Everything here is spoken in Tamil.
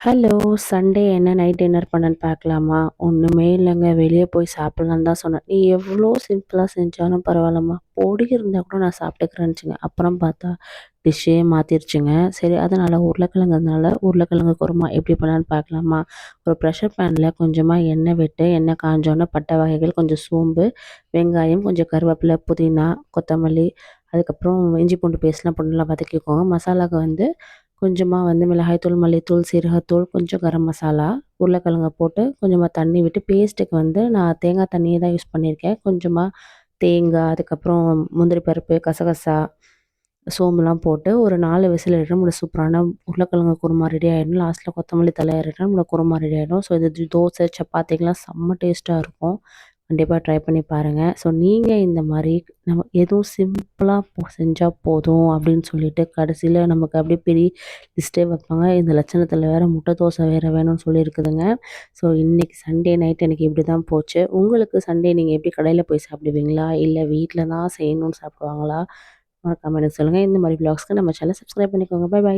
ஹலோ! சண்டே என்ன நைட் டின்னர் பண்ணேன்னு பார்க்கலாமா? ஒண்ணுமே இல்லங்க. வெளிய போய் சாப்பிடலான்னு தான் சொன்னேன். நீ எவ்ளோ சிம்பிளா செஞ்சாலும் பரவாயில்லம்மா, பொடி இருந்தா கூட நான் சாப்பிட்டுக்கிறேன்னுச்சுங்க. அப்புறம் பார்த்தா டிஷ்ஷே மாத்திருச்சுங்க. சரி, அதனால உருளைக்கிழங்கு குருமா எப்படி பண்ணலான்னு பார்க்கலாமா? ஒரு ப்ரெஷர் பேன்ல கொஞ்சமா எண்ணெய் விட்டு, எண்ணெய் காஞ்சோனே பட்டை வகைகள், கொஞ்சம் சோம்பு, வெங்காயம், கொஞ்சம் கருவேப்பிலை, புதினா, கொத்தமல்லி, அதுக்கப்புறம் இஞ்சி பூண்டு பேஸ்ட்லாம் போட்டு நல்லா வதக்கிக்கோங்க. மசாலாக்கு வந்து கொஞ்சமா வந்து மிளகாய்த்தூள், மல்லித்தூள், சீரகத்தூள், கொஞ்சம் கரம் மசாலா, உருளைக்கிழங்க போட்டு கொஞ்சமா தண்ணி விட்டு பேஸ்ட்டுக்கு வந்து நான் தேங்காய் தண்ணியே தான் யூஸ் பண்ணியிருக்கேன். கொஞ்சமா தேங்காய், அதுக்கப்புறம் முந்திரி பருப்பு, கசகசா, சோம்புலாம் போட்டு ஒரு 4 விசில் விட்டா நம்மளுக்கு சூப்பரான உருளைக்கிழங்கு குருமா ரெடி ஆயிடும். லாஸ்ட்ல கொத்தமல்லி தழை இறக்கிட்டா நம்மளுக்கு குருமா ரெடி ஆயிடும். ஸோ இது தோசை, சப்பாத்திக்கெல்லாம் செம்ம டேஸ்ட்டா இருக்கும். கண்டிப்பா ட்ரை பண்ணி பாருங்க. ஸோ நீங்க இந்த மாரி நம்ம எதுவும் சிம்பிளா செஞ்சா போதும் அப்படின்னு சொல்லிட்டு கடைசியில நமக்கு அப்படியே பெரிய லிஸ்ட்டே வைப்பாங்க. இந்த லட்சணத்தில வேற முட்டை தோசை வேற வேணும்னு சொல்லியிருக்குதுங்க. ஸோ இன்னைக்கு சண்டே நைட் எனக்கு இப்படி தான் போச்சு. உங்களுக்கு சண்டே நீங்க எப்படி கடையில போய் சாப்பிடுவீங்களா? இல்ல வீட்ல தான் செய்யணும்னு சாப்பிடுவாங்களா? மறக்காம எனக்கு சொல்லுங்க. இந்த மாரி விளாக்ஸ்க்கு நம்ம சேனல சப்ஸ்கிரைப் பண்ணிக்கோங்க. பாய் பாய்.